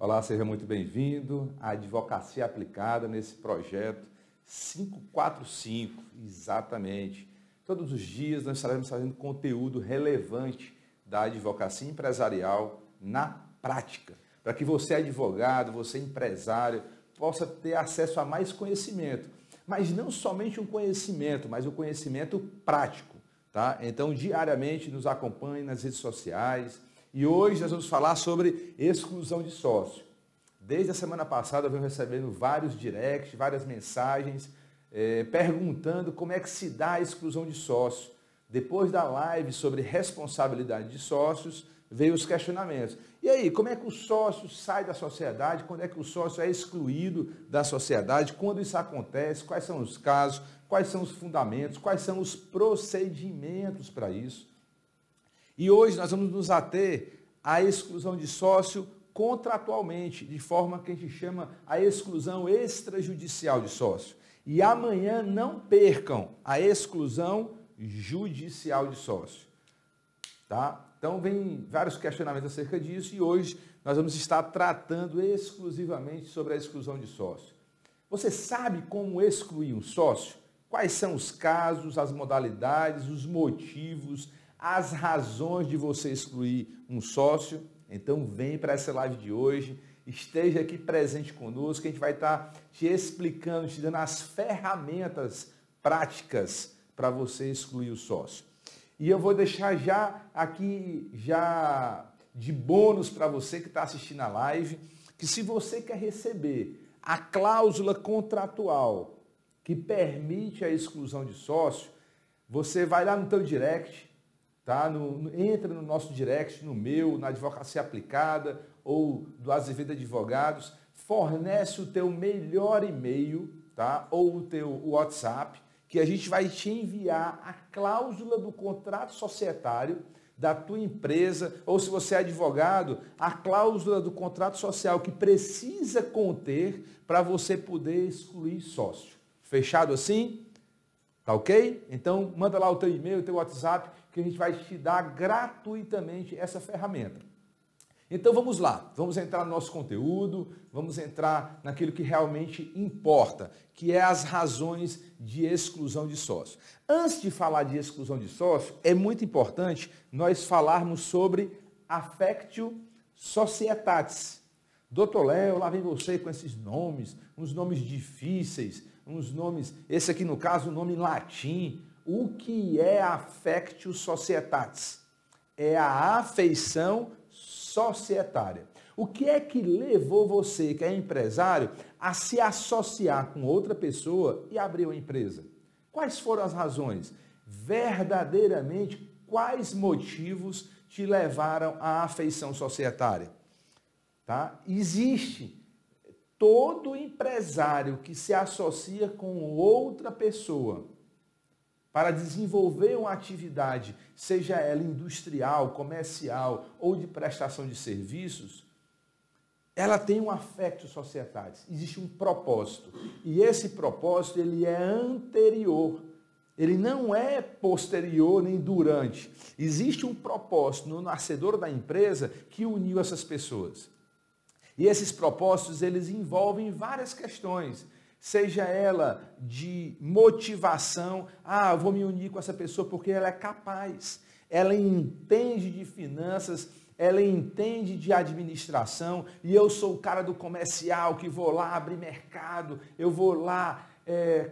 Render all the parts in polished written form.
Olá, seja muito bem-vindo à Advocacia Aplicada nesse projeto 545, exatamente. Todos os dias nós estaremos fazendo conteúdo relevante da advocacia empresarial na prática, para que você advogado, você empresário, possa ter acesso a mais conhecimento, mas não somente um conhecimento, mas um conhecimento prático, tá? Então, diariamente nos acompanhe nas redes sociais. E hoje nós vamos falar sobre exclusão de sócio. Desde a semana passada eu venho recebendo vários directs, várias mensagens, perguntando como é que se dá a exclusão de sócio. Depois da live sobre responsabilidade de sócios, veio os questionamentos. E aí, como é que o sócio sai da sociedade? Quando é que o sócio é excluído da sociedade? Quando isso acontece? Quais são os casos? Quais são os fundamentos? Quais são os procedimentos para isso? E hoje nós vamos nos ater à exclusão de sócio contratualmente, de forma que a gente chama a exclusão extrajudicial de sócio. E amanhã não percam a exclusão judicial de sócio. Tá? Então vem vários questionamentos acerca disso e hoje nós vamos estar tratando exclusivamente sobre a exclusão de sócio. Você sabe como excluir um sócio? Quais são os casos, as modalidades, os motivos, as razões de você excluir um sócio? Então vem para essa live de hoje, esteja aqui presente conosco, que a gente vai estar te explicando, te dando as ferramentas práticas para você excluir o sócio. E eu vou deixar já aqui, já de bônus para você que está assistindo a live, que se você quer receber a cláusula contratual que permite a exclusão de sócio, você vai lá no teu direct, tá? Entra no nosso direct, no meu, na Advocacia Aplicada ou do Azevedo Advogados, fornece o teu melhor e-mail, tá? Ou o teu WhatsApp, que a gente vai te enviar a cláusula do contrato societário da tua empresa, ou se você é advogado, a cláusula do contrato social que precisa conter para você poder excluir sócio. Fechado assim? Tá ok? Então, manda lá o teu e-mail, o teu WhatsApp, que a gente vai te dar gratuitamente essa ferramenta. Então vamos lá, vamos entrar no nosso conteúdo, vamos entrar naquilo que realmente importa, que é as razões de exclusão de sócio. Antes de falar de exclusão de sócio, é muito importante nós falarmos sobre affectio societatis. Doutor Léo, lá vem você com esses nomes, uns nomes difíceis, uns nomes, esse aqui no caso, o nome em latim. O que é affectio societatis? É a afeição societária. O que é que levou você, que é empresário, a se associar com outra pessoa e abrir uma empresa? Quais foram as razões? Verdadeiramente, quais motivos te levaram à afeição societária? Tá? Existe todo empresário que se associa com outra pessoa para desenvolver uma atividade, seja ela industrial, comercial ou de prestação de serviços, ela tem um affectio societatis, existe um propósito. E esse propósito ele é anterior, ele não é posterior nem durante. Existe um propósito no nascedor da empresa que uniu essas pessoas. E esses propósitos eles envolvem várias questões, seja ela de motivação, eu vou me unir com essa pessoa porque ela é capaz, ela entende de finanças, ela entende de administração, e eu sou o cara do comercial que vou lá abrir mercado, eu vou lá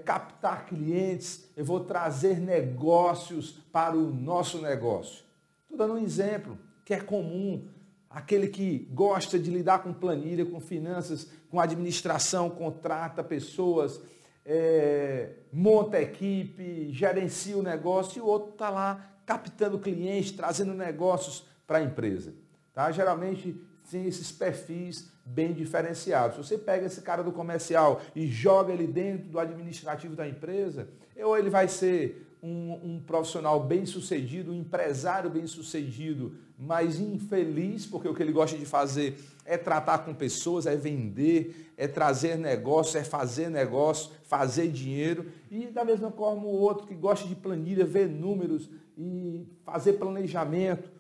captar clientes, eu vou trazer negócios para o nosso negócio. Estou dando um exemplo que é comum. Aquele que gosta de lidar com planilha, com finanças, com administração, contrata pessoas, monta equipe, gerencia o negócio, e o outro está lá captando clientes, trazendo negócios para a empresa. Tá? Geralmente tem esses perfis bem diferenciados. Se você pega esse cara do comercial e joga ele dentro do administrativo da empresa, ou ele vai ser um profissional bem-sucedido, um empresário bem-sucedido, mas infeliz, porque o que ele gosta de fazer é tratar com pessoas, é vender, é trazer negócio, é fazer negócio, fazer dinheiro. E da mesma forma o outro que gosta de planilha, ver números e fazer planejamento.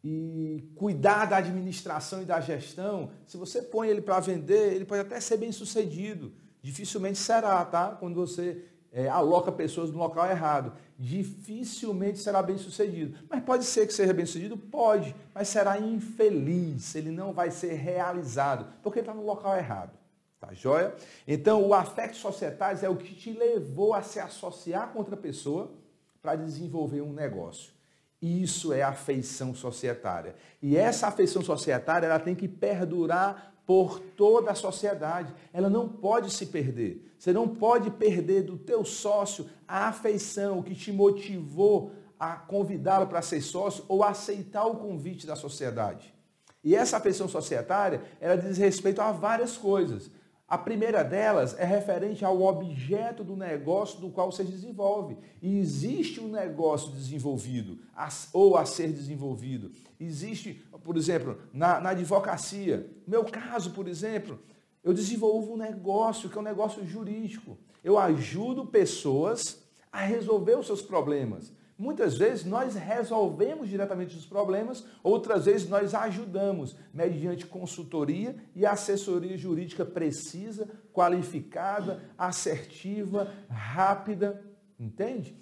e cuidar da administração e da gestão, se você põe ele para vender, ele pode até ser bem sucedido. Dificilmente será, tá? Quando você aloca pessoas no local errado. Dificilmente será bem sucedido. Mas pode ser que seja bem sucedido? Pode, mas será infeliz. Ele não vai ser realizado, porque ele está no local errado. Tá joia? Então, o afeto societário é o que te levou a se associar com outra pessoa para desenvolver um negócio. Isso é afeição societária. E essa afeição societária, ela tem que perdurar por toda a sociedade. Ela não pode se perder. Você não pode perder do teu sócio a afeição, o que te motivou a convidá-lo para ser sócio ou aceitar o convite da sociedade. E essa afeição societária, ela diz respeito a várias coisas. A primeira delas é referente ao objeto do negócio do qual você desenvolve. E existe um negócio desenvolvido ou a ser desenvolvido. Existe, por exemplo, na advocacia. No meu caso, por exemplo, eu desenvolvo um negócio que é um negócio jurídico. Eu ajudo pessoas a resolver os seus problemas. Muitas vezes nós resolvemos diretamente os problemas, outras vezes nós ajudamos mediante consultoria e assessoria jurídica precisa, qualificada, assertiva, rápida, entende?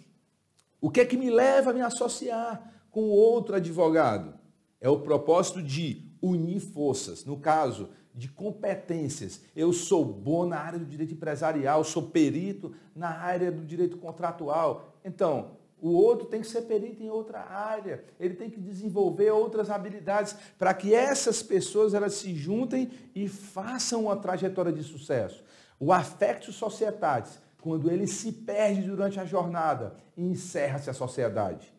O que é que me leva a me associar com outro advogado? É o propósito de unir forças, no caso de competências. Eu sou bom na área do direito empresarial, sou perito na área do direito contratual. Então, o outro tem que ser perito em outra área, ele tem que desenvolver outras habilidades para que essas pessoas elas se juntem e façam uma trajetória de sucesso. O affectio societatis, quando ele se perde durante a jornada, encerra-se a sociedade.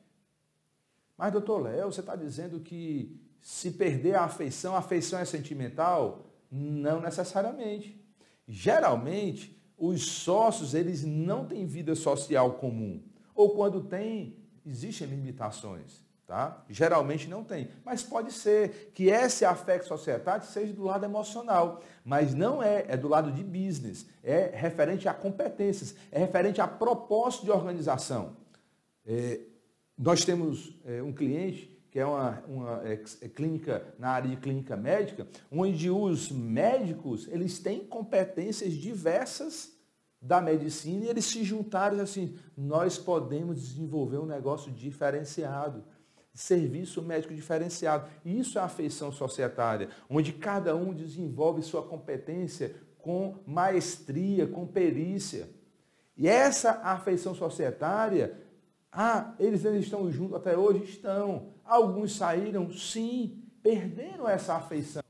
Mas, doutor Léo, você está dizendo que se perder a afeição é sentimental? Não necessariamente. Geralmente, os sócios eles não têm vida social comum. Ou quando tem, existem limitações, tá? Geralmente não tem. Mas pode ser que esse affectio societatis seja do lado emocional, mas não é do lado de business, é referente a competências, é referente a propósito de organização. Nós temos um cliente que é uma clínica na área de clínica médica, onde os médicos eles têm competências diversas da medicina e eles se juntaram assim, nós podemos desenvolver um negócio diferenciado, serviço médico diferenciado. Isso é afeição societária, onde cada um desenvolve sua competência com maestria, com perícia. E essa afeição societária, eles estão juntos até hoje? Estão. Alguns saíram? Sim, perderam essa afeição.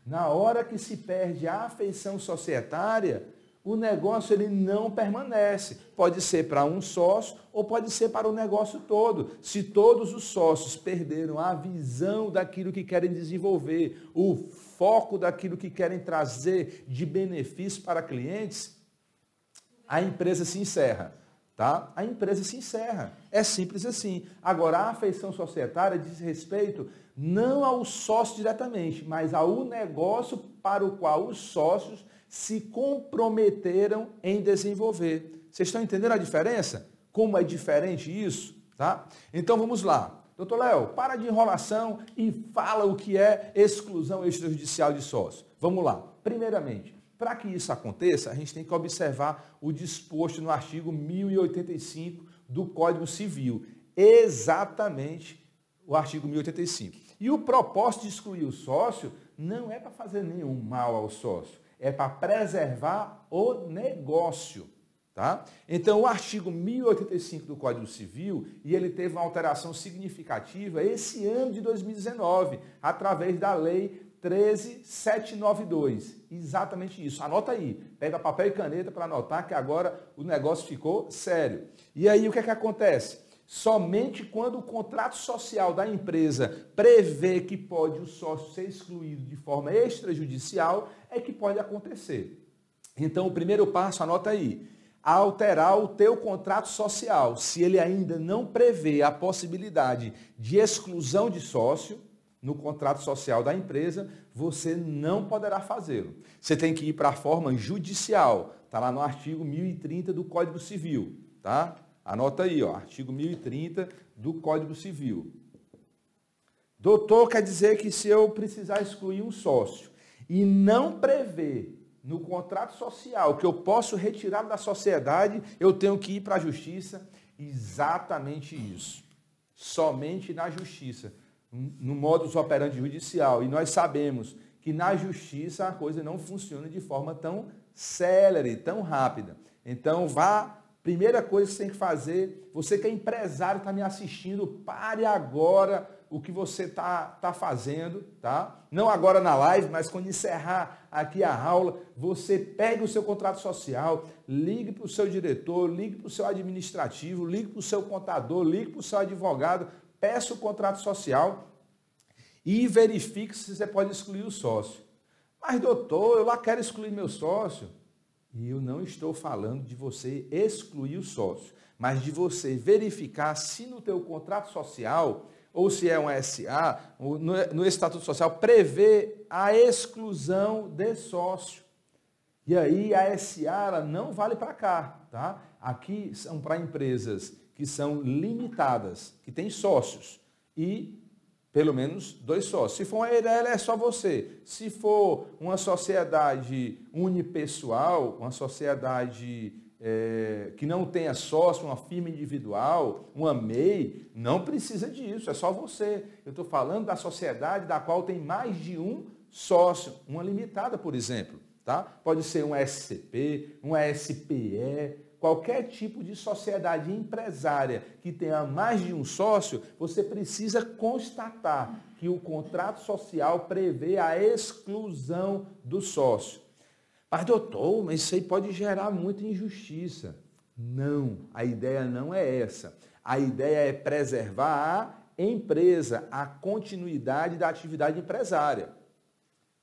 Na hora que se perde a afeição societária, o negócio ele não permanece. Pode ser para um sócio ou pode ser para o negócio todo. Se todos os sócios perderam a visão daquilo que querem desenvolver, o foco daquilo que querem trazer de benefício para clientes, a empresa se encerra. Tá? A empresa se encerra. É simples assim. Agora, a afeição societária diz respeito não ao sócio diretamente, mas ao negócio para o qual os sócios se comprometeram em desenvolver. Vocês estão entendendo a diferença? Como é diferente isso? Tá? Então vamos lá. Doutor Léo, para de enrolação e fala o que é exclusão extrajudicial de sócio. Vamos lá. Primeiramente, para que isso aconteça, a gente tem que observar o disposto no artigo 1085 do Código Civil. Exatamente o artigo 1085. E o propósito de excluir o sócio não é para fazer nenhum mal ao sócio. É para preservar o negócio, tá? Então, o artigo 1085 do Código Civil, e ele teve uma alteração significativa esse ano de 2019, através da Lei 13.792. Exatamente isso. Anota aí. Pega papel e caneta para anotar que agora o negócio ficou sério. E aí, o que é que acontece? Somente quando o contrato social da empresa prevê que pode o sócio ser excluído de forma extrajudicial, é que pode acontecer. Então, o primeiro passo, anota aí, alterar o teu contrato social. Se ele ainda não prevê a possibilidade de exclusão de sócio no contrato social da empresa, você não poderá fazê-lo. Você tem que ir para a forma judicial. Está lá no artigo 1030 do Código Civil, tá? Anota aí, ó, artigo 1030 do Código Civil. Doutor, quer dizer que se eu precisar excluir um sócio e não prever no contrato social que eu posso retirar da sociedade, eu tenho que ir para a justiça? Exatamente isso. Somente na justiça, no modus operandi judicial. E nós sabemos que na justiça a coisa não funciona de forma tão célere, tão rápida. Então, primeira coisa que você tem que fazer, você que é empresário, está me assistindo, pare agora o que você está fazendo, tá? Não agora na live, mas quando encerrar aqui a aula, você pegue o seu contrato social, ligue para o seu diretor, ligue para o seu administrativo, ligue para o seu contador, ligue para o seu advogado, peça o contrato social e verifique se você pode excluir o sócio. Mas, doutor, eu lá quero excluir meu sócio. E eu não estou falando de você excluir o sócio, mas de você verificar se no teu contrato social, ou se é um SA, no Estatuto Social, prevê a exclusão de sócio. E aí a SA ela não vale para cá, tá? Aqui são para empresas que são limitadas, que têm sócios e pelo menos 2 sócios. Se for uma EIRELI, é só você. Se for uma sociedade unipessoal, uma sociedade que não tenha sócio, uma firma individual, uma MEI, não precisa disso, é só você. Eu estou falando da sociedade da qual tem mais de um sócio, uma limitada, por exemplo. Tá? Pode ser um SCP, uma SPE, qualquer tipo de sociedade empresária que tenha mais de um sócio, você precisa constatar que o contrato social prevê a exclusão do sócio. Mas, doutor, mas isso aí pode gerar muita injustiça. Não, a ideia não é essa. A ideia é preservar a empresa, a continuidade da atividade empresária.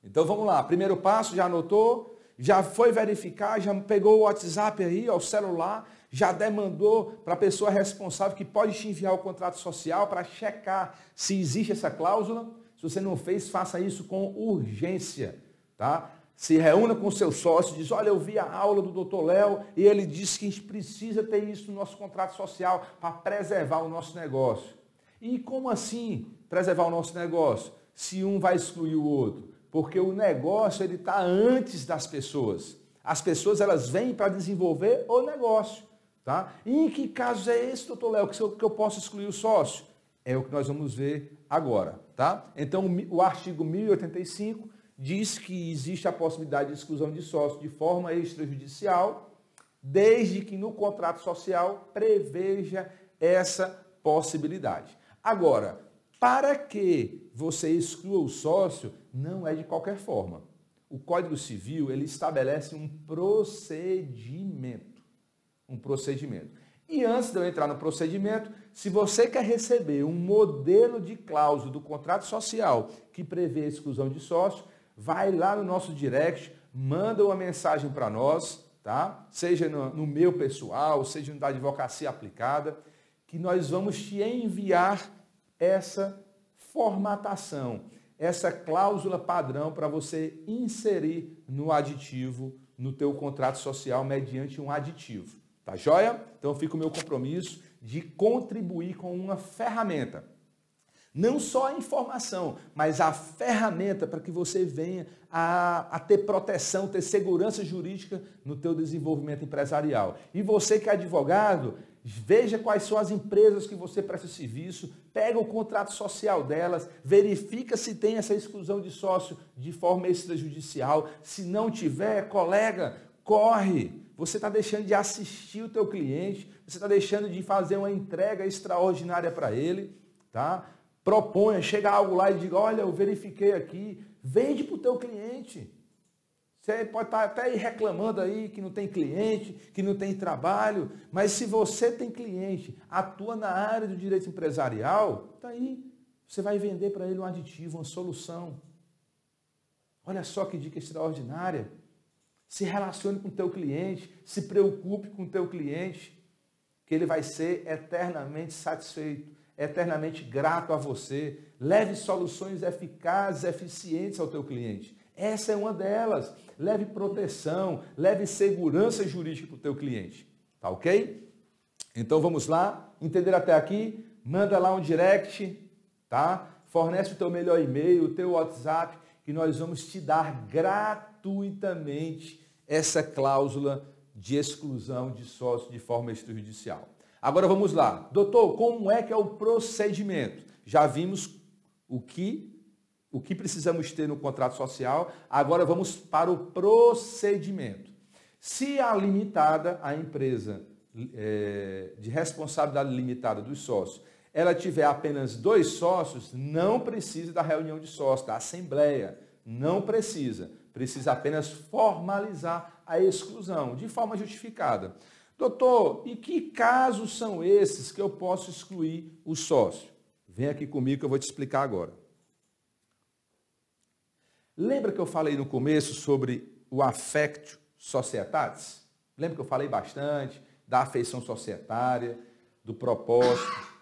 Então, vamos lá. Primeiro passo, já anotou? Já foi verificar, já pegou o WhatsApp aí, o celular, já demandou para a pessoa responsável que pode te enviar o contrato social para checar se existe essa cláusula. Se você não fez, faça isso com urgência, tá? Se reúna com o seu sócio, diz, olha, eu vi a aula do doutor Léo e ele disse que a gente precisa ter isso no nosso contrato social para preservar o nosso negócio. E como assim preservar o nosso negócio? Se um vai excluir o outro? Porque o negócio ele está antes das pessoas. As pessoas elas vêm para desenvolver o negócio. Tá? E em que casos é esse, doutor Léo, que eu posso excluir o sócio? É o que nós vamos ver agora. Tá? Então, o artigo 1085 diz que existe a possibilidade de exclusão de sócio de forma extrajudicial, desde que no contrato social preveja essa possibilidade. Agora, para que você exclua o sócio, não é de qualquer forma. O Código Civil, ele estabelece um procedimento. E antes de eu entrar no procedimento, se você quer receber um modelo de cláusula do contrato social que prevê a exclusão de sócio, vai lá no nosso direct, manda uma mensagem para nós, tá? Seja no meu pessoal, seja no da Advocacia Aplicada, que nós vamos te enviar essa formatação, essa cláusula padrão para você inserir no aditivo, no teu contrato social, mediante um aditivo. Tá joia? Então fica o meu compromisso de contribuir com uma ferramenta. Não só a informação, mas a ferramenta para que você venha a ter proteção, ter segurança jurídica no teu desenvolvimento empresarial. E você que é advogado, veja quais são as empresas que você presta serviço, pega o contrato social delas, verifica se tem essa exclusão de sócio de forma extrajudicial. Se não tiver, colega, corre. Você está deixando de assistir o teu cliente, você está deixando de fazer uma entrega extraordinária para ele, tá? Proponha, chega algo lá e diga, olha, eu verifiquei aqui, vende para o teu cliente. Você pode estar até aí reclamando aí que não tem cliente, que não tem trabalho, mas se você tem cliente, atua na área do direito empresarial, está aí, você vai vender para ele um aditivo, uma solução. Olha só que dica extraordinária. Se relacione com o teu cliente, se preocupe com o teu cliente, que ele vai ser eternamente satisfeito, eternamente grato a você. Leve soluções eficazes, eficientes ao teu cliente. Essa é uma delas. Leve proteção, leve segurança jurídica para o teu cliente. Tá ok? Então vamos lá. Entender até aqui? Manda lá um direct, tá? fornece o teu melhor e-mail, o teu WhatsApp, que nós vamos te dar gratuitamente essa cláusula de exclusão de sócio de forma extrajudicial. Agora vamos lá. Doutor, como é que é o procedimento? Já vimos o que precisamos ter no contrato social, agora vamos para o procedimento. Se a limitada, a empresa de responsabilidade limitada dos sócios, ela tiver apenas 2 sócios, não precisa da reunião de sócios, da assembleia, não precisa. Precisa apenas formalizar a exclusão, de forma justificada. Doutor, e que casos são esses que eu posso excluir o sócio? Vem aqui comigo que eu vou te explicar agora. Lembra que eu falei no começo sobre o affectio societatis? Lembra que eu falei bastante da afeição societária, do propósito?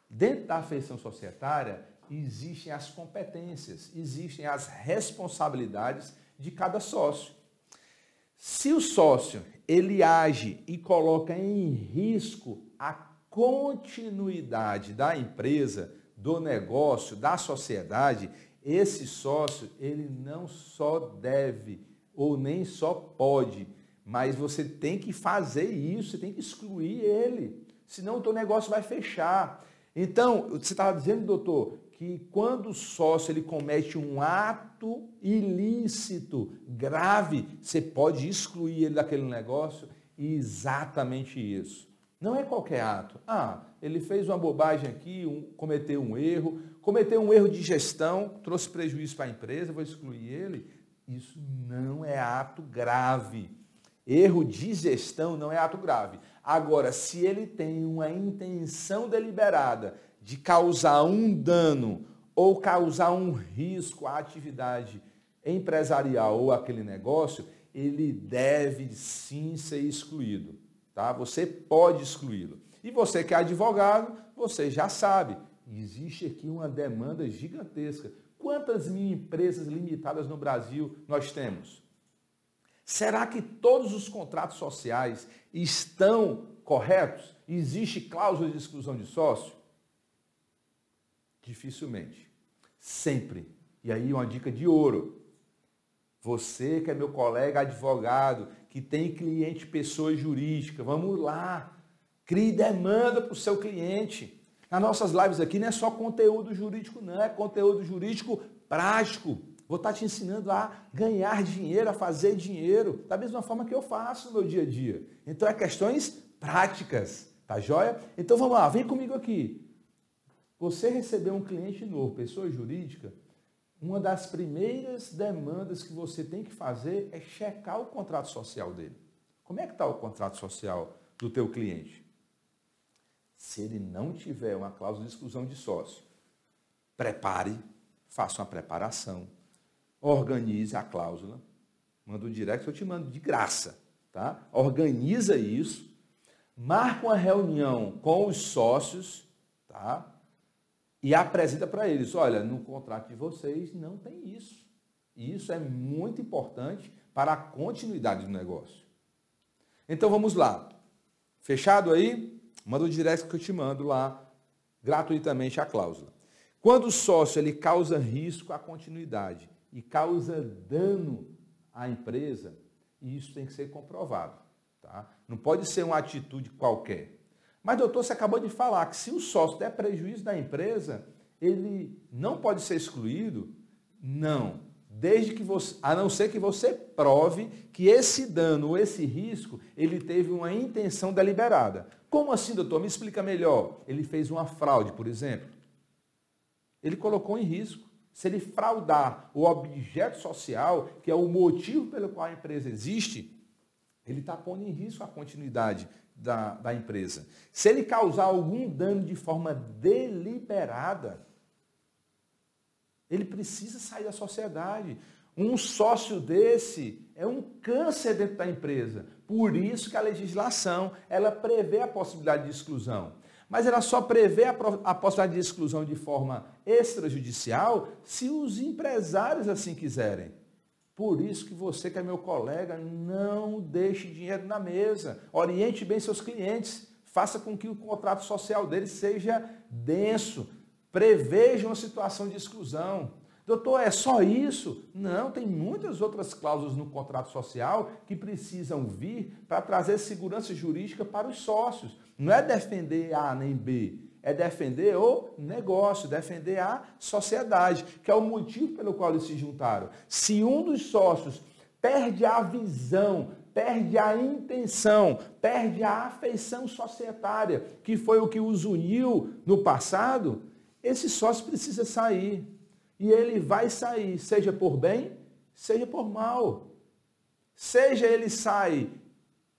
Dentro da afeição societária, existem as competências, existem as responsabilidades de cada sócio. Se o sócio ele age e coloca em risco a continuidade da empresa, do negócio, da sociedade, esse sócio ele não só deve ou nem só pode, mas você tem que fazer isso, você tem que excluir ele, senão o teu negócio vai fechar. Então, você estava dizendo, doutor, que quando o sócio ele comete um ato ilícito, grave, você pode excluir ele daquele negócio? Exatamente isso. Não é qualquer ato. Ele fez uma bobagem aqui, cometeu um erro de gestão, trouxe prejuízo para a empresa, vou excluir ele. Isso não é ato grave. Erro de gestão não é ato grave. Agora, se ele tem uma intenção deliberada de causar um dano ou causar um risco à atividade empresarial ou àquele negócio, ele deve sim ser excluído. Tá? Você pode excluí-lo. E você que é advogado, você já sabe, existe aqui uma demanda gigantesca. Quantas mil empresas limitadas no Brasil nós temos? Será que todos os contratos sociais estão corretos? Existe cláusula de exclusão de sócio? Dificilmente. Sempre. E aí uma dica de ouro. Você que é meu colega advogado, que tem cliente pessoa jurídica, vamos lá. Crie demanda para o seu cliente. Nas nossas lives aqui não é só conteúdo jurídico, não. É conteúdo jurídico prático. Vou estar te ensinando a ganhar dinheiro, a fazer dinheiro, da mesma forma que eu faço no meu dia a dia. Então, é questões práticas, tá joia? Então, vamos lá, vem comigo aqui. Você recebeu um cliente novo, pessoa jurídica, uma das primeiras demandas que você tem que fazer é checar o contrato social dele. Como é que está o contrato social do teu cliente? Se ele não tiver uma cláusula de exclusão de sócio, prepare, faça uma preparação, organize a cláusula, manda um direct, eu te mando de graça, tá? Organiza isso, marca uma reunião com os sócios, tá? E apresenta para eles, olha, no contrato de vocês não tem isso. E isso é muito importante para a continuidade do negócio. Então vamos lá. Fechado aí? Manda o direct que eu te mando lá gratuitamente a cláusula. Quando o sócio ele causa risco à continuidade e causa dano à empresa, isso tem que ser comprovado. Tá? Não pode ser uma atitude qualquer. Mas, doutor, você acabou de falar que se o sócio der prejuízo da empresa, ele não pode ser excluído? Não. Desde que você, a não ser que você prove que esse dano ou esse risco, ele teve uma intenção deliberada. Como assim, doutor? Me explica melhor. Ele fez uma fraude, por exemplo. Ele colocou em risco. Se ele fraudar o objeto social, que é o motivo pelo qual a empresa existe, ele está pondo em risco a continuidade da empresa. Se ele causar algum dano de forma deliberada, ele precisa sair da sociedade. Um sócio desse é um câncer dentro da empresa. Por isso que a legislação ela prevê a possibilidade de exclusão. Mas ela só prevê a possibilidade de exclusão de forma extrajudicial se os empresários assim quiserem. Por isso que você, que é meu colega, não deixe dinheiro na mesa. Oriente bem seus clientes. Faça com que o contrato social deles seja denso. Preveja uma situação de exclusão. Doutor, é só isso? Não, tem muitas outras cláusulas no contrato social que precisam vir para trazer segurança jurídica para os sócios. Não é defender A nem B, é defender o negócio, defender a sociedade, que é o motivo pelo qual eles se juntaram. Se um dos sócios perde a visão, perde a intenção, perde a afeição societária, que foi o que os uniu no passado, esse sócio precisa sair. E ele vai sair, seja por bem, seja por mal. Seja ele sai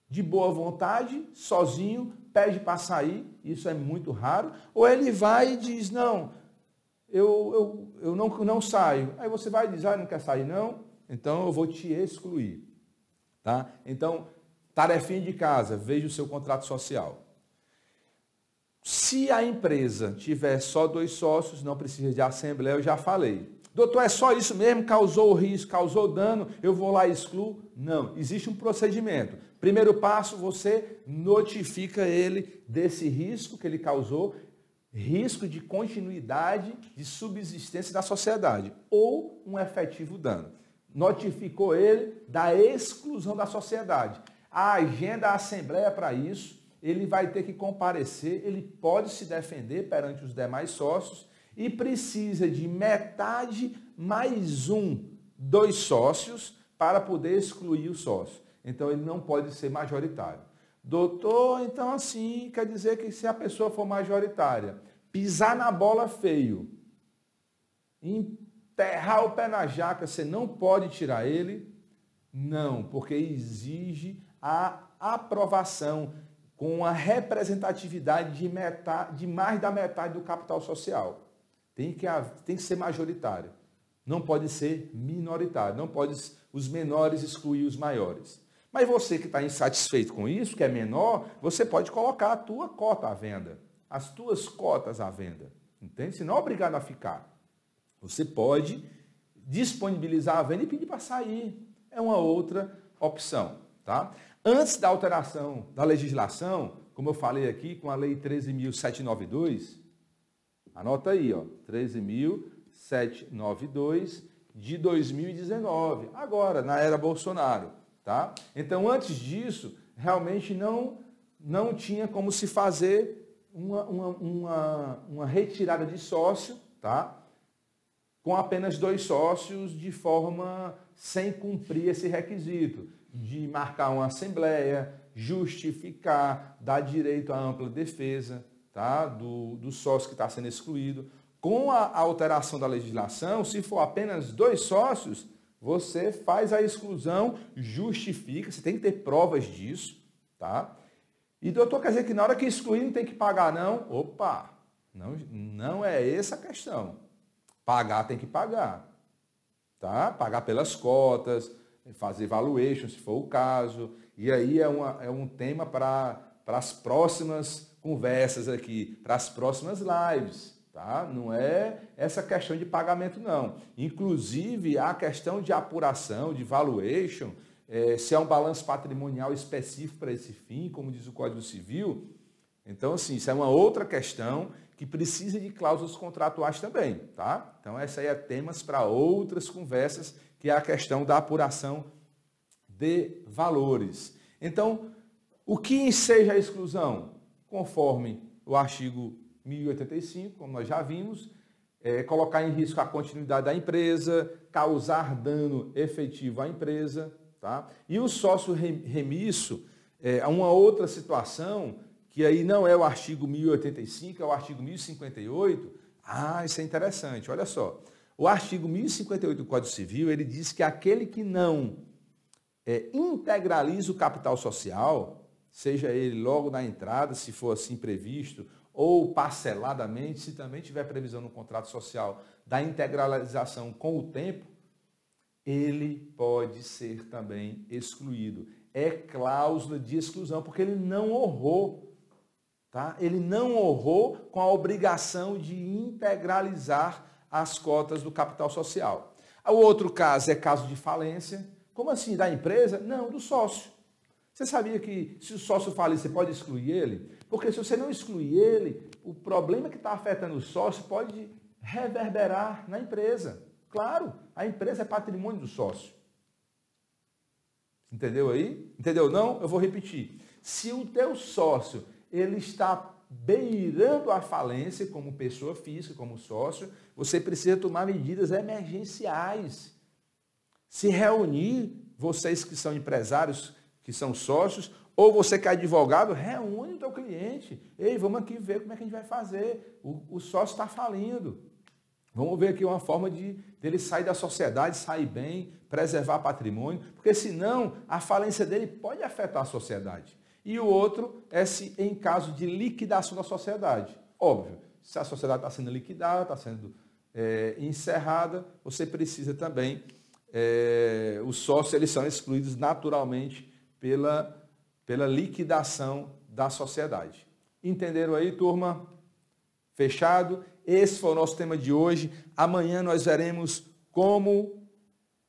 de boa vontade, sozinho, pede para sair, isso é muito raro, ou ele vai e diz, não, eu não saio. Aí você vai dizer, não quer sair não? Então eu vou te excluir. Tá? Então, tarefinha de casa, veja o seu contrato social. Se a empresa tiver só 2 sócios, não precisa de assembleia, eu já falei. Doutor, é só isso mesmo? Causou risco, causou dano, eu vou lá e excluo? Não, existe um procedimento. Primeiro passo, você notifica ele desse risco que ele causou, risco de continuidade, de subsistência da sociedade, ou um efetivo dano. Notificou ele da exclusão da sociedade. A agenda a assembleia para isso, ele vai ter que comparecer, ele pode se defender perante os demais sócios e precisa de metade mais 2 sócios para poder excluir o sócio. Então, ele não pode ser majoritário. Doutor, então assim, quer dizer que se a pessoa for majoritária, pisar na bola feio, enterrar o pé na jaca, você não pode tirar ele? Não, porque exige a aprovação com a representatividade de mais da metade do capital social. Tem que ser majoritário. Não pode ser minoritário. Não pode os menores excluir os maiores. Mas você que está insatisfeito com isso, que é menor, você pode colocar a tua cota à venda. As tuas cotas à venda. Entende? Você não é obrigado a ficar. Você pode disponibilizar a venda e pedir para sair. É uma outra opção. Tá? Antes da alteração da legislação, como eu falei aqui, com a Lei 13.792, anota aí, 13.792 de 2019, agora, na era Bolsonaro. Tá? Então, antes disso, realmente não tinha como se fazer uma retirada de sócio, tá? Com apenas 2 sócios de forma sem cumprir esse requisito de marcar uma assembleia, justificar, dar direito à ampla defesa, tá? do sócio que está sendo excluído. Com a alteração da legislação, se for apenas 2 sócios, você faz a exclusão, justifica, você tem que ter provas disso, tá? E doutor, quer dizer que na hora que excluir não tem que pagar, não? Opa, não é essa a questão. Pagar tem que pagar, tá? Pagar pelas cotas, fazer valuation, se for o caso. E aí é um tema para as próximas conversas aqui, para as próximas lives. Tá? Não é essa questão de pagamento, não. Inclusive, a questão de apuração, de valuation, se é um balanço patrimonial específico para esse fim, como diz o Código Civil. Então, assim, isso é uma outra questão que precisa de cláusulas contratuais também. Tá? Então, essa aí é temas para outras conversas, que é a questão da apuração de valores. Então, o que enseja a exclusão? Conforme o artigo 1085, como nós já vimos, colocar em risco a continuidade da empresa, causar dano efetivo à empresa. Tá? E o sócio remisso é uma outra situação, que aí não é o artigo 1085, é o artigo 1058. Isso é interessante, olha só. O artigo 1058 do Código Civil, ele diz que aquele que não integraliza o capital social, seja ele logo na entrada, se for assim previsto, ou parceladamente, se também tiver previsão no contrato social da integralização com o tempo, ele pode ser também excluído. É cláusula de exclusão, porque ele não honrou, tá? Ele não honrou com a obrigação de integralizar as cotas do capital social. O outro caso é caso de falência. Como assim? Da empresa? Não, do sócio. Você sabia que se o sócio falir, você pode excluir ele? Porque se você não excluir ele, o problema que está afetando o sócio pode reverberar na empresa. Claro, a empresa é patrimônio do sócio. Entendeu aí? Entendeu não? Eu vou repetir. Se o teu sócio ele está beirando a falência como pessoa física, como sócio, você precisa tomar medidas emergenciais. Se reunir, vocês que são empresários, que são sócios, ou você que é advogado, reúne o teu cliente. Ei, vamos aqui ver como é que a gente vai fazer. O sócio está falindo. Vamos ver aqui uma forma dele sair da sociedade, sair bem, preservar patrimônio, porque senão a falência dele pode afetar a sociedade. E o outro é se em caso de liquidação da sociedade. Óbvio, se a sociedade está sendo liquidada, está sendo encerrada, você precisa também, os sócios eles são excluídos naturalmente pela liquidação da sociedade. Entenderam aí, turma? Fechado? Esse foi o nosso tema de hoje. Amanhã nós veremos como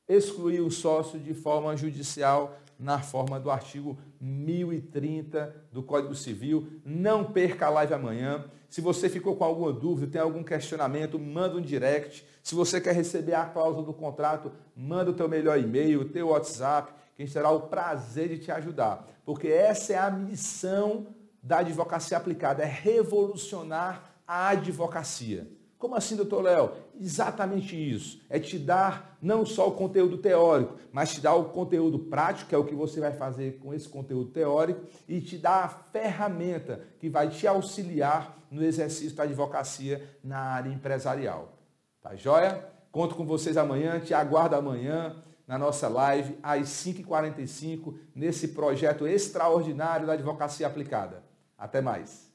excluir o sócio de forma judicial na forma do artigo 1030 do Código Civil. Não perca a live amanhã. Se você ficou com alguma dúvida, tem algum questionamento, manda um direct. Se você quer receber a cláusula do contrato, manda o teu melhor e-mail, o teu WhatsApp, que a gente terá o prazer de te ajudar. Porque essa é a missão da advocacia aplicada, é revolucionar a advocacia. Como assim, doutor Léo? Exatamente isso. É te dar não só o conteúdo teórico, mas te dar o conteúdo prático, que é o que você vai fazer com esse conteúdo teórico, e te dar a ferramenta que vai te auxiliar no exercício da advocacia na área empresarial. Tá joia? Conto com vocês amanhã, te aguardo amanhã na nossa live, às 5h45, nesse projeto extraordinário da advocacia aplicada. Até mais.